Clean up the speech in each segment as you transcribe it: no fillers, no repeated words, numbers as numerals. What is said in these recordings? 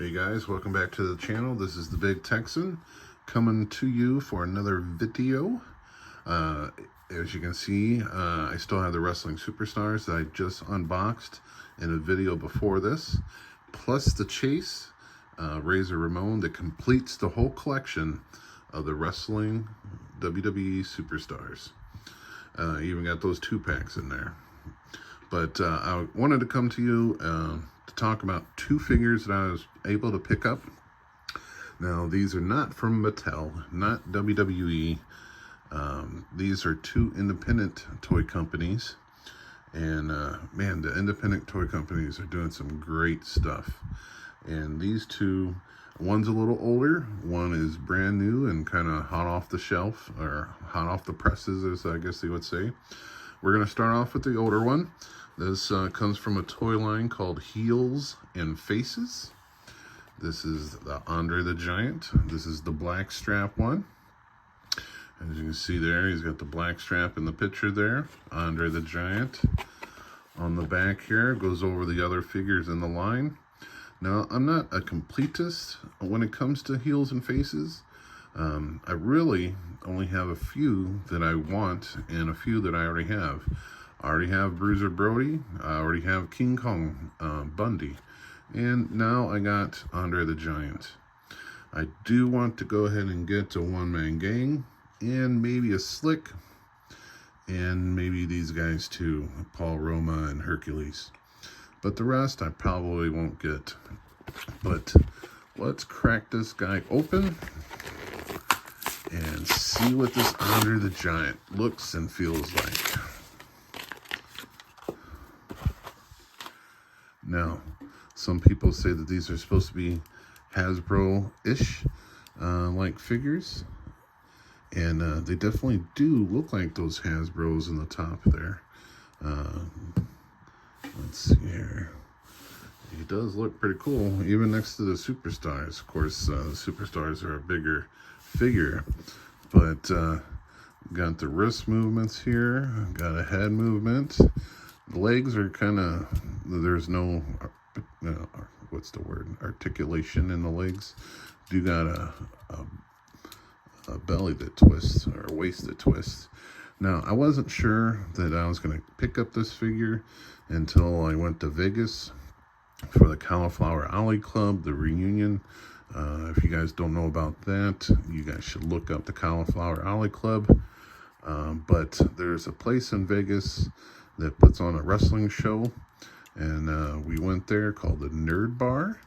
Hey guys, welcome back to the channel. This is the Big Texan coming to you for another video. As you can see, I still have the Wrestling Superstars that I just unboxed in a video before this, plus the Chase Razor Ramon that completes the whole collection of the Wrestling WWE Superstars. Even got those 2-packs in there. But I wanted to come to you to talk about 2 figures that I was able to pick up. Now, these are not from Mattel, not WWE. These are 2 independent toy companies. And man, the independent toy companies are doing some great stuff. And these 2, one's a little older, one is brand new and kind of hot off the shelf, or hot off the presses, as I guess they would say. We're going to start off with the older one. This comes from a toy line called Heels and Faces. This is the Andre the Giant. This is the black strap one. As you can see there, he's got the black strap in the picture there. Andre the Giant. On the back here, goes over the other figures in the line. Now, I'm not a completist when it comes to Heels and Faces. I really only have a few that I want and a few that I already have. I already have Bruiser Brody. I already have King Kong Bundy. And now I got Andre the Giant. I do want to go ahead and get a one-man gang and maybe a Slick and maybe these guys too, Paul Roma and Hercules. But the rest I probably won't get. But let's crack this guy open and see what this Andre the Giant looks and feels like. Now, some people say that these are supposed to be Hasbro-ish like figures. And they definitely do look like those Hasbros in the top there. Let's see here. He does look pretty cool, even next to the Superstars. Of course, the Superstars are a bigger figure. But got the wrist movements here. Got a head movement. The legs are kind of, there's no, what's the word, articulation in the legs. Do got a belly that twists, or a waist that twists. Now, I wasn't sure that I was going to pick up this figure until I went to Vegas for the Cauliflower Alley Club, the reunion. If you guys don't know about that, you guys should look up the Cauliflower Alley Club. But there's a place in Vegas that puts on a wrestling show, and we went there, called the Nerd Bar,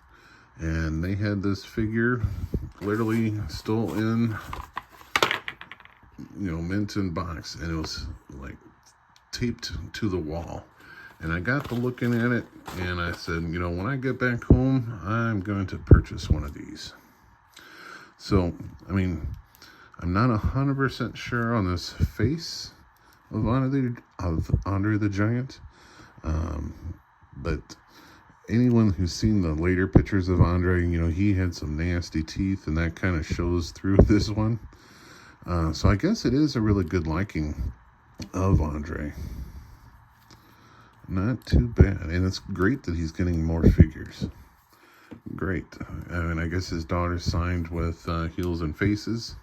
and they had this figure literally still in, mint in box, and it was like taped to the wall. And I got to looking at it, and I said, when I get back home, I'm going to purchase one of these. So, I mean, I'm not 100% sure on this face of Andre the Giant, but anyone who's seen the later pictures of Andre, he had some nasty teeth, and that kind of shows through this one. So I guess it is a really good liking of Andre. Not too bad, and it's great that he's getting more figures. Great. I mean, I guess his daughter signed with Heels and Faces,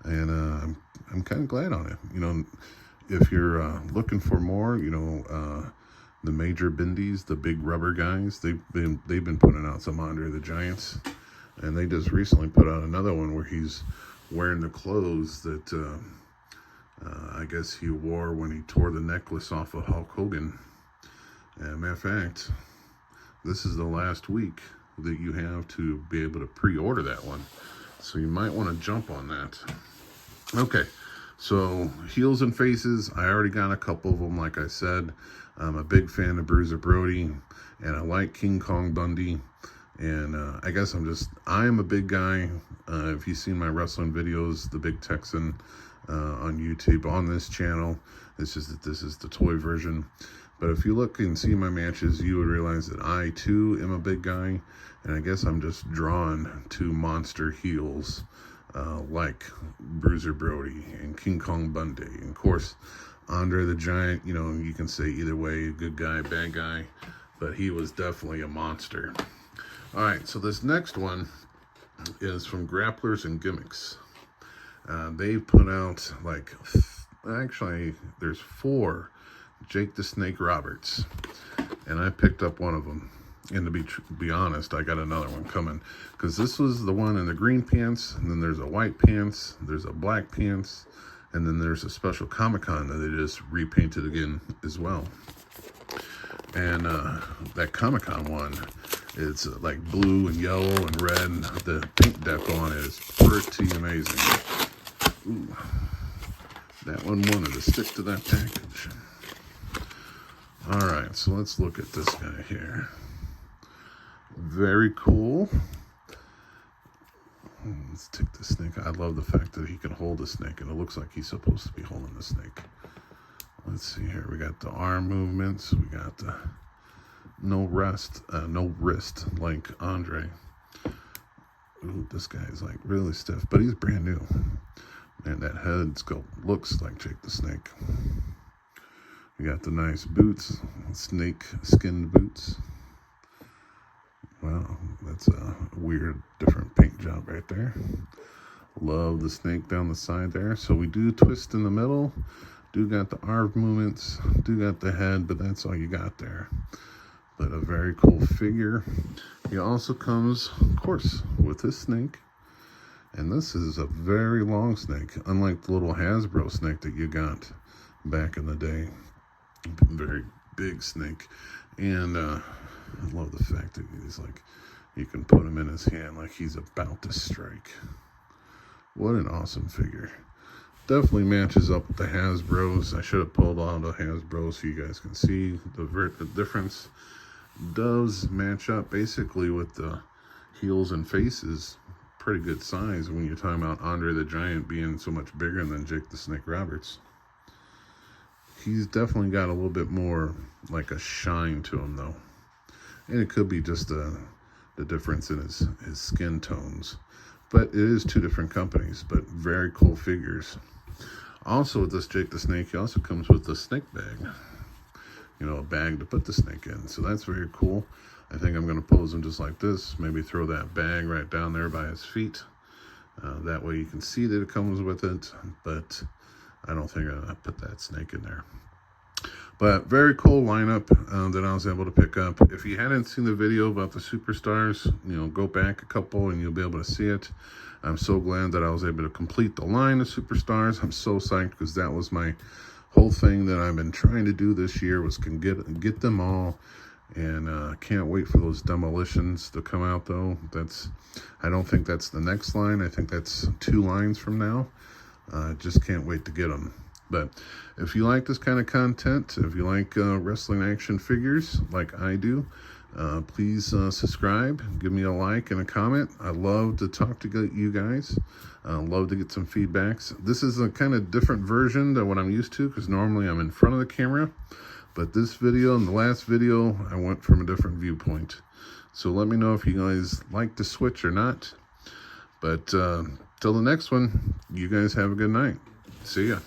and I'm kind of glad on it. If you're looking for more, the major Bindies, the big rubber guys, they've been putting out some Andre the Giants, and they just recently put out another one where he's wearing the clothes that I guess he wore when he tore the necklace off of Hulk Hogan. And matter of fact, this is the last week that you have to be able to pre-order that one, so you might want to jump on that. Okay. So, Heels and Faces, I already got a couple of them, like I said. I'm a big fan of Bruiser Brody, and I like King Kong Bundy. And I guess I'm a big guy. If you've seen my wrestling videos, the Big Texan on YouTube, on this channel, it's just that this is the toy version. But if you look and see my matches, you would realize that I, too, am a big guy. And I guess I'm just drawn to monster heels. Like Bruiser Brody and King Kong Bundy. And of course, Andre the Giant, you can say either way, good guy, bad guy, but he was definitely a monster. All right, so this next one is from Grapplers and Gimmicks. They put out like, actually, there's 4 Jake the Snake Roberts, and I picked up one of them. And to be honest, I got another one coming, because this was the one in the green pants, and then there's a white pants, there's a black pants, and then there's a special Comic-Con that they just repainted again as well. And that Comic-Con one, it's like blue and yellow and red, and the paint deck on it is pretty amazing. Ooh, that one wanted to stick to that package. All right, so let's look at this guy here. Very cool. Let's take the snake. I love the fact that he can hold the snake, and it looks like he's supposed to be holding the snake. Let's see here. We got the arm movements. We got the no wrist like Andre. Ooh, this guy is like really stiff, but he's brand new. Man, that head sculpt looks like Jake the Snake. We got the nice boots, snake skinned boots. Wow, that's a weird, different paint job right there. Love the snake down the side there. So we do twist in the middle, do got the arm movements, do got the head, but that's all you got there. But a very cool figure. He also comes, of course, with this snake. And this is a very long snake, unlike the little Hasbro snake that you got back in the day. Very big snake. And I love the fact that he's like, you can put him in his hand like he's about to strike. What an awesome figure. Definitely matches up with the Hasbros. I should have pulled out the Hasbros so you guys can see the difference. Does match up basically with the heels and faces. Pretty good size when you're talking about Andre the Giant being so much bigger than Jake the Snake Roberts. He's definitely got a little bit more like a shine to him though. And it could be just the difference in his skin tones. But it is 2 different companies, but very cool figures. Also with this Jake the Snake, he also comes with a snake bag. You know, a bag to put the snake in. So that's very cool. I think I'm going to pose him just like this. Maybe throw that bag right down there by his feet. That way you can see that it comes with it. But I don't think I'm going to put that snake in there. But very cool lineup that I was able to pick up. If you hadn't seen the video about the Superstars, you know, go back a couple and you'll be able to see it. I'm so glad that I was able to complete the line of Superstars. I'm so psyched because that was my whole thing that I've been trying to do this year, was can get them all. And can't wait for those demolitions to come out though. I don't think that's the next line. I think that's 2 lines from now. Just can't wait to get them. But if you like this kind of content, if you like wrestling action figures like I do, please subscribe, give me a like and a comment. I love to talk to you guys. Love to get some feedbacks. This is a kind of different version than what I'm used to, because normally I'm in front of the camera. But this video and the last video, I went from a different viewpoint. So let me know if you guys like to switch or not. But till the next one, you guys have a good night. See ya.